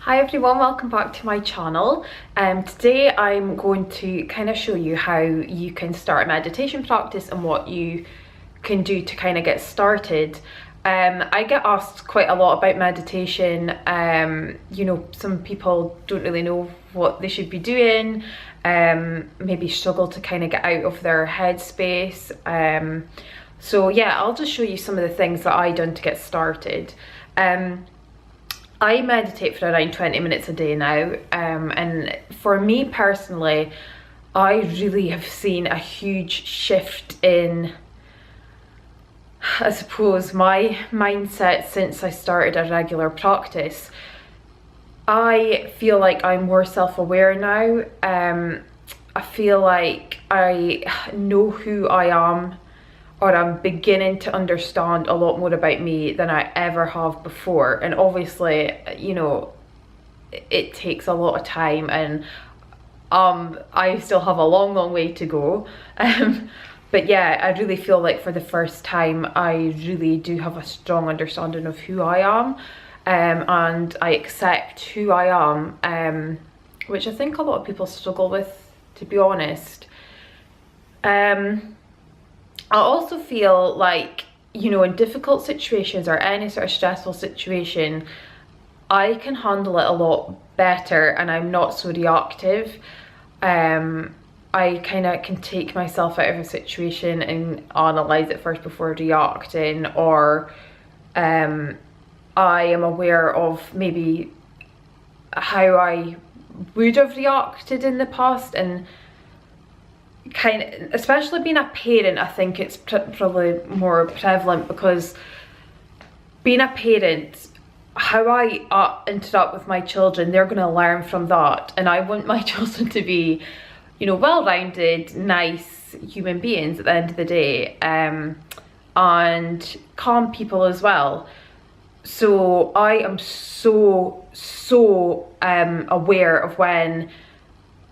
Hi everyone, welcome back to my channel. Today I'm going to kind of show you how you can start a meditation practice and what you can do to kind of get started. I get asked quite a lot about meditation. Some people don't really know what they should be doing, maybe struggle to kind of get out of their headspace. So yeah, I'll just show you some of the things that I done to get started. I meditate for around 20 minutes a day now, and for me personally, I really have seen a huge shift in, I suppose, my mindset since I started a regular practice. I feel like I'm more self-aware now. I feel like I know who I am, or I'm beginning to understand a lot more about me than I ever have before. And obviously, you know, it takes a lot of time, and I still have a long way to go. But yeah, I really feel like for the first time I really do have a strong understanding of who I am, and I accept who I am, which I think a lot of people struggle with, to be honest. I also feel like, you know, in difficult situations or any sort of stressful situation, I can handle it a lot better and I'm not so reactive. I kind of can take myself out of a situation and analyse it first before reacting, or I am aware of maybe how I would have reacted in the past, and kind of, especially being a parent, I think it's probably more prevalent, because being a parent, how I interact with my children, they're going to learn from that, and I want my children to be, you know, well-rounded, nice human beings at the end of the day, and calm people as well. So I am so aware of when,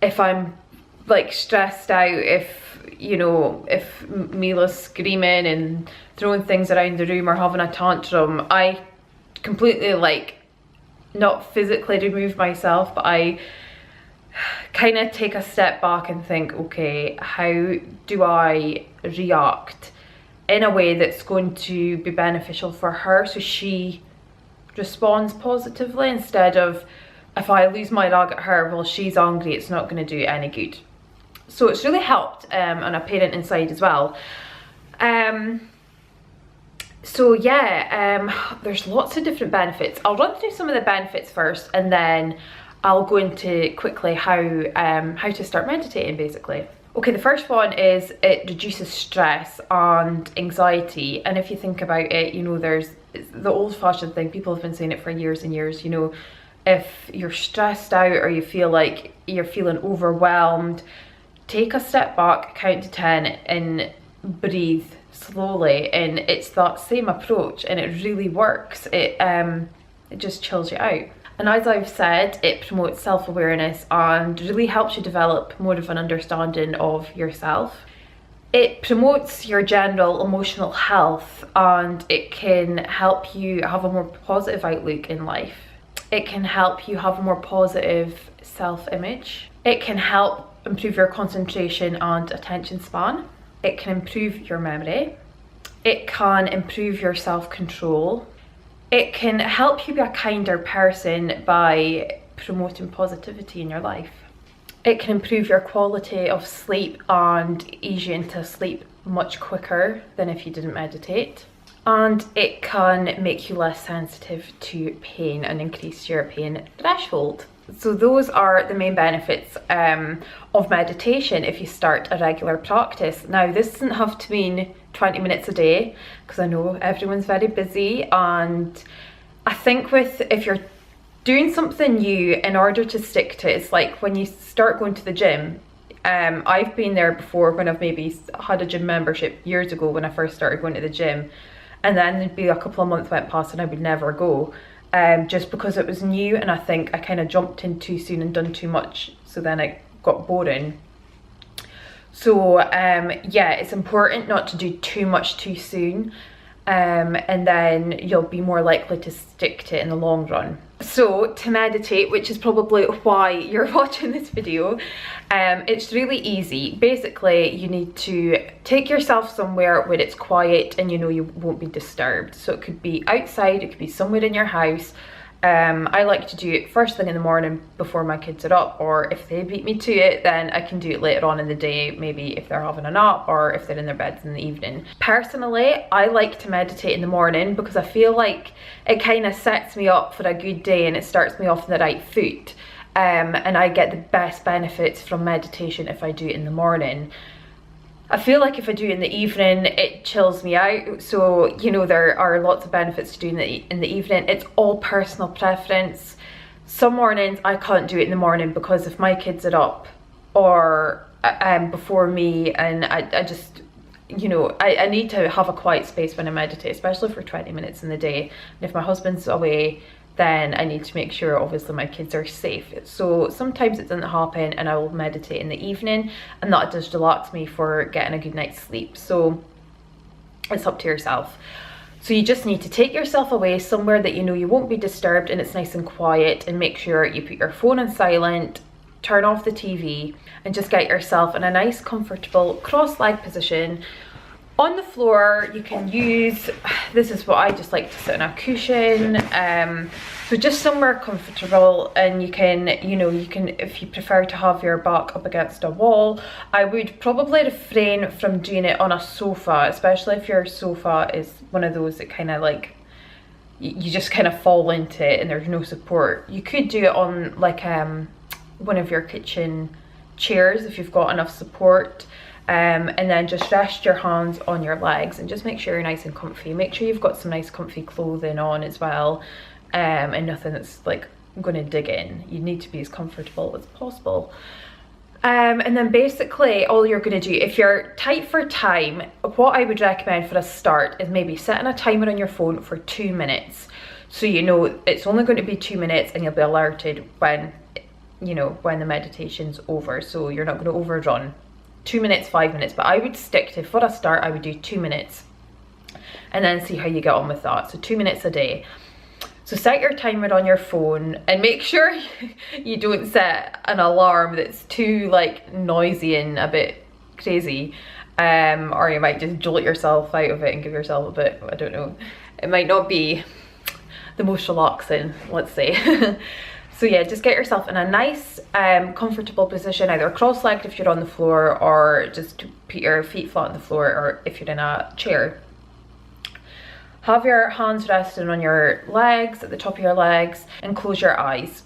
if I'm like stressed out, if, you know, if Mila's screaming and throwing things around the room or having a tantrum, I completely, like, not physically remove myself, but I kind of take a step back and think, okay, how do I react in a way that's going to be beneficial for her, so she responds positively, instead of, if I lose my rag at her, well, she's angry, it's not going to do any good. So it's really helped on a parenting side as well. So yeah, there's lots of different benefits. I'll run through some of the benefits first, and then I'll go into quickly how to start meditating, basically. Okay, the first one is it reduces stress and anxiety. And if you think about it, you know, there's the old-fashioned thing, people have been saying it for years and years, you know, if you're stressed out or you feel like you're feeling overwhelmed, take a step back, count to 10 and breathe slowly, and it's that same approach, and it really works. It just chills you out. And as I've said, it promotes self-awareness and really helps you develop more of an understanding of yourself. It promotes your general emotional health, and it can help you have a more positive outlook in life. It can help you have a more positive self-image. It can help improve your concentration and attention span. It can improve your memory. It can improve your self-control. It can help you be a kinder person by promoting positivity in your life. It can improve your quality of sleep and ease you into sleep much quicker than if you didn't meditate. And it can make you less sensitive to pain and increase your pain threshold. So those are the main benefits of meditation if you start a regular practice. Now, this doesn't have to mean 20 minutes a day, because I know everyone's very busy, and I think if you're doing something new, in order to stick to it, it's like when you start going to the gym. I've been there before when I've maybe had a gym membership years ago when I first started going to the gym, and then there'd be a couple of months went past and I would never go. Just because it was new, and I think I kind of jumped in too soon and done too much, so then it got boring. So yeah, it's important not to do too much too soon, and then you'll be more likely to stick to it in the long run. So to meditate, which is probably why you're watching this video, it's really easy. Basically, you need to take yourself somewhere where it's quiet and you know you won't be disturbed. So it could be outside, it could be somewhere in your house. I like to do it first thing in the morning before my kids are up, or if they beat me to it, then I can do it later on in the day, maybe if they're having a nap or if they're in their beds in the evening. Personally, I like to meditate in the morning because I feel like it kind of sets me up for a good day and it starts me off on the right foot. And I get the best benefits from meditation if I do it in the morning. I feel like if I do it in the evening, it chills me out. So, you know, there are lots of benefits to doing it in the evening. It's all personal preference. Some mornings I can't do it in the morning because if my kids are up or before me, and I just, you know, I need to have a quiet space when I meditate, especially for 20 minutes in the day. And if my husband's away, then I need to make sure obviously my kids are safe. So sometimes it doesn't happen and I will meditate in the evening, and that does relax me for getting a good night's sleep. So it's up to yourself. So you just need to take yourself away somewhere that you know you won't be disturbed and it's nice and quiet, and make sure you put your phone on silent, turn off the TV, and just get yourself in a nice comfortable cross-legged position. On the floor, you can use, this is what I just like to sit on a cushion, so just somewhere comfortable, and you can, you know, you can, if you prefer to have your back up against a wall, I would probably refrain from doing it on a sofa, especially if your sofa is one of those that kind of like, you just kind of fall into it and there's no support. You could do it on like one of your kitchen chairs if you've got enough support. And then just rest your hands on your legs and just make sure you're nice and comfy. Make sure you've got some nice comfy clothing on as well, and nothing that's like going to dig in. You need to be as comfortable as possible. And then basically all you're going to do, if you're tight for time, what I would recommend for a start is maybe setting a timer on your phone for 2 minutes. So you know it's only going to be 2 minutes and you'll be alerted when, you know, when the meditation's over. So you're not going to overrun. 2 minutes, 5 minutes, but I would stick to, for a start, I would do 2 minutes and then see how you get on with that. So 2 minutes a day. So set your timer on your phone and make sure you don't set an alarm that's too like noisy and a bit crazy, or you might just jolt yourself out of it and give yourself a bit, I don't know, it might not be the most relaxing, let's say. So yeah, just get yourself in a nice comfortable position, either cross-legged if you're on the floor, or just put your feet flat on the floor, or if you're in a chair. Have your hands resting on your legs, at the top of your legs, and close your eyes.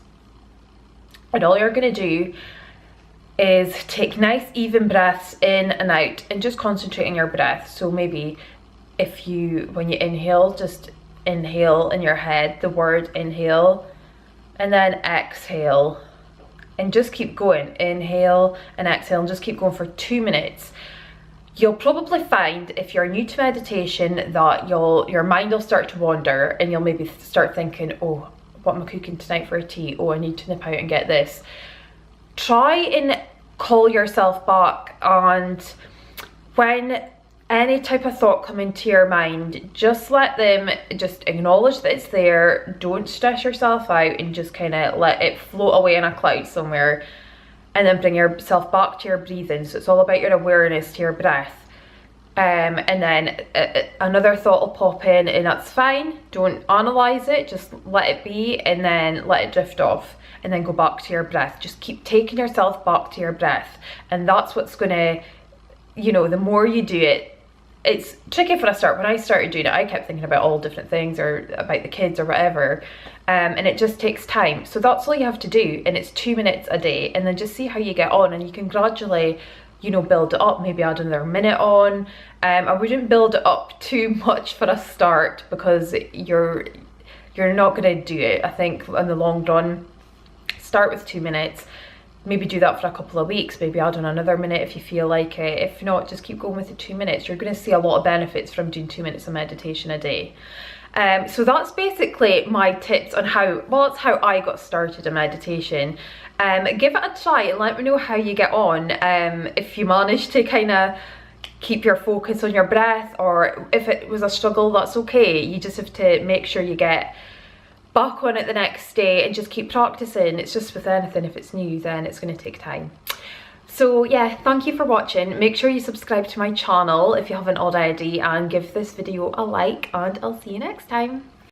And all you're going to do is take nice even breaths in and out, and just concentrate on your breath. So maybe if you, when you inhale, just inhale in your head the word inhale, and then exhale, and just keep going. Inhale and exhale, and just keep going for 2 minutes. You'll probably find, if you're new to meditation, that your mind will start to wander, and you'll maybe start thinking, oh, what am I cooking tonight for a tea? Oh, I need to nip out and get this. Try and call yourself back, and when any type of thought come into your mind, just let them, just acknowledge that it's there. Don't stress yourself out, and just kind of let it float away in a cloud somewhere, and then bring yourself back to your breathing. So it's all about your awareness to your breath. And then another thought will pop in, and that's fine. Don't analyze it, just let it be, and then let it drift off, and then go back to your breath. Just keep taking yourself back to your breath, and that's what's gonna, you know, the more you do it, it's tricky for a start. When I started doing it, I kept thinking about all different things, or about the kids or whatever, and it just takes time. So that's all you have to do, and it's 2 minutes a day, and then just see how you get on, and you can gradually, you know, build it up. Maybe add another minute on. I wouldn't build it up too much for a start, because you're not going to do it. I think in the long run, start with 2 minutes. Maybe do that for a couple of weeks, maybe add on another minute if you feel like it. If not, just keep going with the 2 minutes. You're going to see a lot of benefits from doing 2 minutes of meditation a day. So that's basically my tips on how, well, that's how I got started in meditation. Give it a try and let me know how you get on. If you manage to kind of keep your focus on your breath, or if it was a struggle, that's okay. You just have to make sure you get back on it the next day and just keep practicing. It's just with anything, if it's new, then it's going to take time. So yeah, thank you for watching. Make sure you subscribe to my channel if you haven't already, and give this video a like, and I'll see you next time.